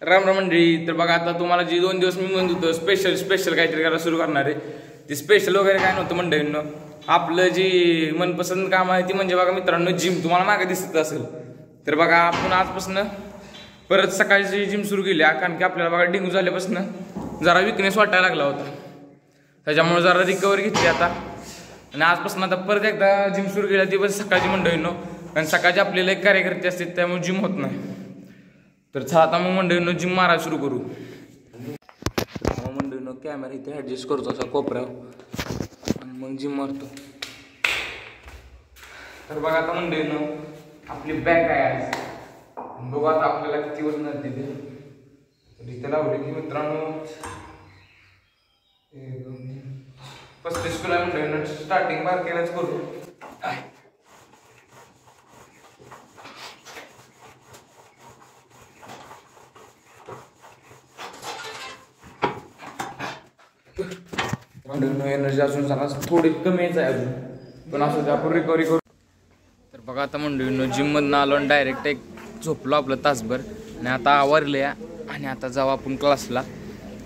राम राम मंडळी. तर बघा आता तुम्हाला जी 2 दिवस मी म्हणत होतो स्पेशल काहीतरी करायला सुरू करणार आहे. ते स्पेशल वगैरे काय नव्हतं मंडळींनो. आपलं जी मनपसंत काम आहे ती म्हणजे बघा मित्रांनो जिम. तुम्हाला मागे दिसत असेल तर बघा आपण आजपासून परत सकाळची जिम सुरू केली. कारण की आपल्याला बघा डेंग्यू झाल्यापासून जरा विकनेस वाटायला लागला होता. त्याच्यामुळे जरा रिकवर घेतली आता. आणि आजपासून आता परत एकदा जिम सुरू केली ती बस सकाळची मंडळींनो. कारण सकाळची आपल्याला एक कार्यकर्ते असतात त्यामुळे जिम होत नाही. तर चला आता मग मंडळींनो जिम मारायला सुरू करू. मंडळींनो कॅमेरा इथे ॲडजस्ट करतो असा कोपऱ्यावर आणि मग जिम मारतो. तर बघा आता मंडळींनो आपली बॅग काय आहे. बघू आता आपल्याला किती वजन आहे तिथे. तर इथे लावले की मित्रांनो 35 किलो आहे मंडळींनो. स्टार्टिंग बारकेलाच करू. एनर्जी अजून जरा थोडी कमीच आहे अजून, पण असं आपण रिकव्हरी करू. तर बघा आता मंडळींनो जिममधून आलो आणि डायरेक्ट एक झोपलो आपलं तासभर आणि आता आवरले आणि आता जाऊ आपण क्लासला.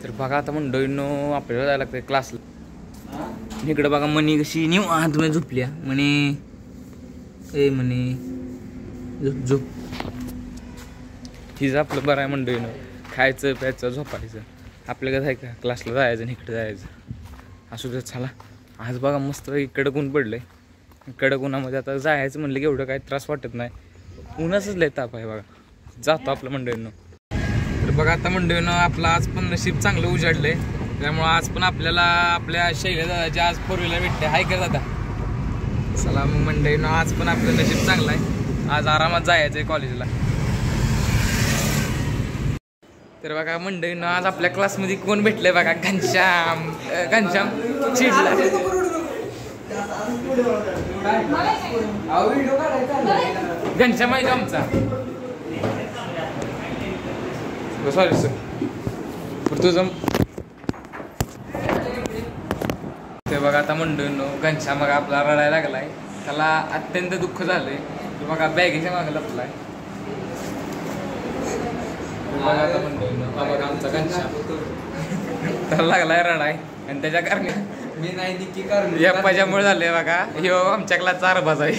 तर बघा आता मंडळींनो आपल्याला जायला लागतं क्लासला. इकडं बघा मनी कशी निवांत मध्ये झोपली म्हणे. ए म्हणे झोप हिचं आपलं बरं आहे मंडळींनो. खायचं प्यायचं झोपायचं. आपल्याला काय का क्लासला जायचं आणि इकडे जायचं असू दे. चला आज बघा मस्त कडक ऊन पडलंय. कडक उन्हामध्ये आता जायचं म्हणलं की एवढं काही त्रास वाटत नाही. ऊनच लय ताप आहे बघा. जातो आपलं मंडळींनो. तर बघा आता मंडळींनो आपलं आज पण नशीब चांगलं उजाडलंय. त्यामुळं आज पण आपल्याला आपल्या शैल्या दादाची आज 4 व्हीलर भेटते. हाय का दादा. चला मग मंडळींनो आज पण आपलं नशीब चांगलं आहे. आज आरामात जायचं आहे कॉलेजला. तर बघा मंडळींनो आज आपल्या क्लासमध्ये कोण भेटलंय बघा. घनश्याम चिडला. घनश्याम आहे आमचा. सॉरी सर तुझं. ते बघा आता मंडळींनो घनश्याम बघा आपला रडायला लागलाय. त्याला अत्यंत दुःख झालंय. बघा बॅगेच्या मागे लपलाय. बघा आता मंडळींनो बघा आमचा घनश्याम त्याला लागलाय रडाय आणि त्याच्या कारणे मी नाही निकी कारण या पाजामुळे झाले बघा. ह्यो आमच्या क्लासचा अरबाज आहे.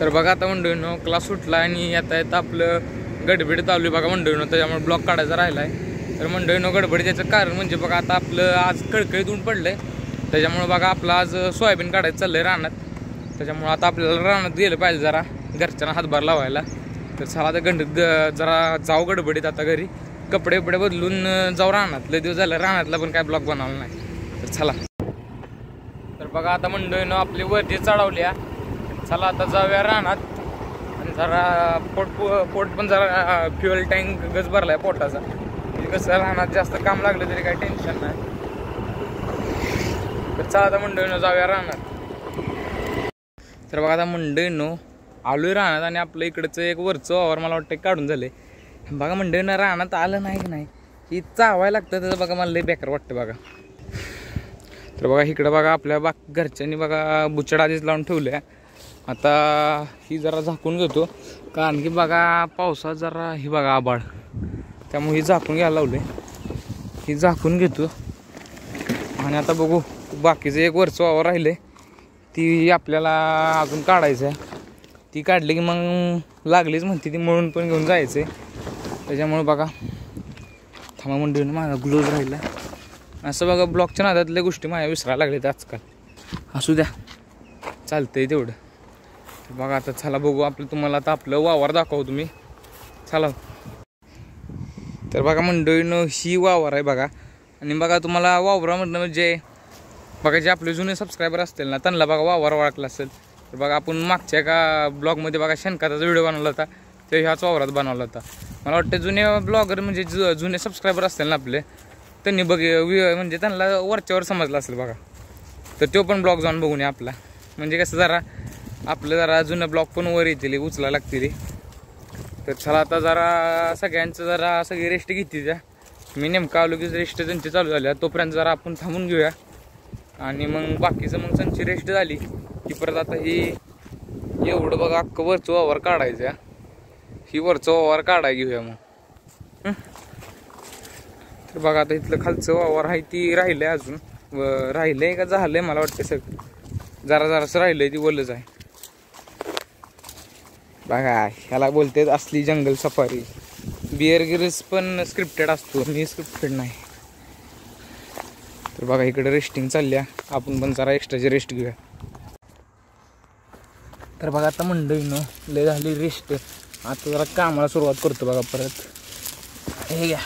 तर बघा आता मंडळींनो क्लास सुटला आणि आता येतं आपलं गडबड चालू आहे बघा मंडळींनो. त्याच्यामुळे ब्लॉक काढायचा राहिलाय. तर मंडळींनो गडबड त्याचं कारण म्हणजे बघा आता आपलं आज कळकळीत ऊन पडलंय. त्याच्यामुळे बघा आपलं आज सोयाबीन काढायचं चाललंय रानात. त्याच्यामुळे आता आपल्याला रानात गेलं पाहिजे जरा घरच्यांना हातभार लावायला. तर चला आता जरा जाऊ गडबडीत आता घरी. कपडे बदलून जाऊ रानात. लय दिवस झालं रानातला पण काय ब्लॉग बनवला नाही. तर चला. तर बघा आता मंडळीनं आपली वरती चढवल्या. चला आता जाऊया रानात. आणि जरा पोट पण जरा फ्युएल टँक गज भरलाय पोटाचा. म्हणजे कसं रानात जास्त काम लागलं तरी काही टेन्शन नाही. तर चला आता मंडळीनं जाऊया रानात. तर बघा आता मंडळीनं आलोय रानात आणि आपलं इकडचं एक वरचं वावर मला वाटतं काढून झाले. बघा मंडळीनं रानात आलं नाही की नाही ही चावायला लागतं. त्याचं बघा मला लय बेकार वाटतं बघा. तर बघा इकडं बघा आपल्या घरच्यांनी बघा बुचड आधीच लावून ठेवल्या. आता ही जरा झाकून घेतो कारण की बघा पावसात जरा ही बघा आबाळ. त्यामुळे ही झाकून घ्यायला लावले. ही झाकून घेतो आणि आता बघू बाकीचं एक वरचं वावर राहिले ती आपल्याला अजून काढायचं आहे. ती काढली की मग लागलीच म्हणते ती मळून पण घेऊन जायचं आहे. त्याच्यामुळे बघा थांबा मंडळीनं माझा ग्लोज राहिला. असं बघा ब्लॉकच्या नादातल्या गोष्टी माझ्या विसरायला लागल्यात आजकाल. असू द्या चालतंय तेवढं. बघा आता चला बघू आपलं तुम्हाला आता आपलं वावर दाखवू तुम्ही. चला. तर बघा मंडळीनं ही वावर आहे बघा. आणि बघा तुम्हाला वावरामधनं म्हणजे बघा जे आपले जुने सबस्क्रायबर असतील ना त्यांना बघा वावर ओळखला असेल. तर बघा आपण मागच्या एका ब्लॉगमध्ये बघा शेणखताचा व्हिडिओ बनवला होता. ते ह्याच वावरात बनवला होता. मला वाटतं जुने ब्लॉगर म्हणजे जुने सबस्क्रायबर असतील ना आपले त्यांनी म्हणजे त्यांना वरच्यावर समजलं असेल बघा. तर तो पण ब्लॉग जाऊन बघून आपला म्हणजे कसं जरा आपलं जरा जुनं ब्लॉग पण वर येतील उचला लागतील. तर चला आता जरा सगळ्यांचं जरा सगळी रेस्ट घेते त्या. मी नेमका आलो की रेस्ट त्यांची चालू झाल्या. तोपर्यंत जरा आपण थांबून घेऊया आणि मग बाकीचं मग त्यांची रेस्ट झाली की परत आता ही एवढं बघा अख्खं वरचं वावर काढायचं. ही वरचं वावर काढाय घेऊया मग. तर बघा आता इथलं खालचं वावर आहे ती राहिलंय अजून, राहिलंय का झालंय मला वाटतं सगळं, जरासं राहिलंय ती वलच आहे बघा. ह्याला बोलते असली जंगल सफारी. बिअर गिरीस पण स्क्रिप्टेड असतो, मी स्क्रिप्टेड नाही. तर बघा इकडे रेस्टिंग चालल्या, आपण पण जरा एक्स्ट्राची रेस्ट घेऊया. तर बघा आता मंडळीनं लय झाली रेस्ट, आता जरा कामाला सुरुवात करतो बघा परत. हे घ्या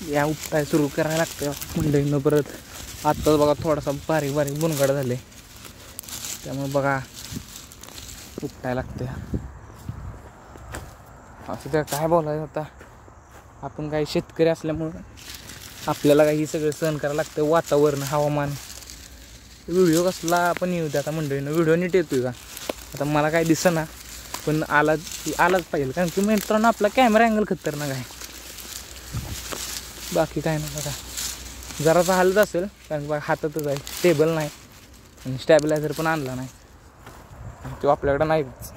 या उपटाय सुरू करायला लागतं मंडळीनं परत. आत्ताच बघा थोडासा बारीक बारीक बुनगाड झाले, त्यामुळे बघा उपटायला लागते. असं त्या काय बोलायचं आता, आपण काही शेतकरी असल्यामुळं आपल्याला काही सगळं सहन करायला लागतं. वातावरण, हवामान, व्हिडिओ कसला पण येऊ द्या आता मंडळीनं. व्हिडिओ नीट येतोय का आता मला काय दिसेना, पण आलाच पाहिजे, कारण की मित्रांनो आपला कॅमेरा अँगल खतरनाक आहे. बाकी काय नाही बघा, जरासा हालत असेल कारण बघा हातातच आहे, स्टेबल नाही आणि स्टॅबिलायझर पण आणला नाही, तो आपल्याकडं नाहीच.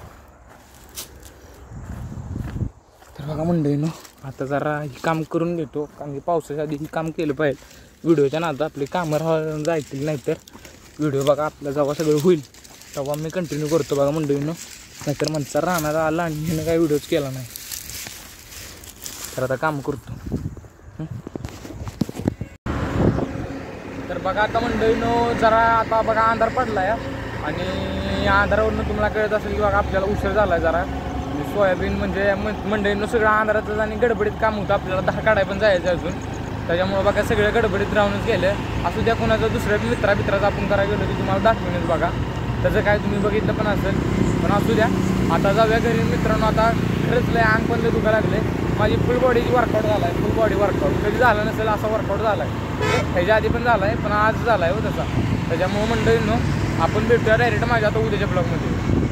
तर बघा मंडळीनं आता जरा ही काम करून घेतो, कारण की पावसाच्या आधी ही काम केलं पाहिजे. व्हिडिओच्या नादात आपली कामं जायतील, नाहीतर व्हिडिओ बघा आपलं जेव्हा सगळं होईल तेव्हा मी कंटिन्यू करतो बघा मंडळीनं. नाहीतर म्हणता राहणार आला आणि ह्यानं काही व्हिडिओच केला नाही. तर आता काम करतो. तर बघा आता मंडळीनं जरा आता बघा अंधार पडला आहे, आणि या अंधारावरून तुम्हाला कळत असेल की बघा आपल्याला उशीर झाला आहे जरा. सोयाबीन म्हणजे मंडळीनं सगळं अंधारातच आणि गडबडीत काम होतं, आपल्याला 10 काढाय पण जायचं अजून. त्याच्यामुळं बघा सगळं गडबडीत राहूनच गेलं. असू द्या कोणाचं दुसऱ्या मित्राचं आपण करायला गेलो की तुम्हाला दाखवूनच बघा, त्याचं काय तुम्ही बघितलं पण असेल. पण असू द्या, आता जाऊया घरी मित्रांनो. आता खरंच लय अंग पण दुखायला लागले, माझी फुल बॉडीची वर्कआउट झाला आहे. फुल बॉडी वर्कआउट कधी झालं नसेल असा वर्कआउट झाला आहे, ह्याच्या आधी पण झाला आहे पण आज झाला आहे हो तसा. त्याच्यामुळं मंडळींनो आपण भेटूया डायरेक्ट माझ्या आता उद्याच्या ब्लॉगमध्ये.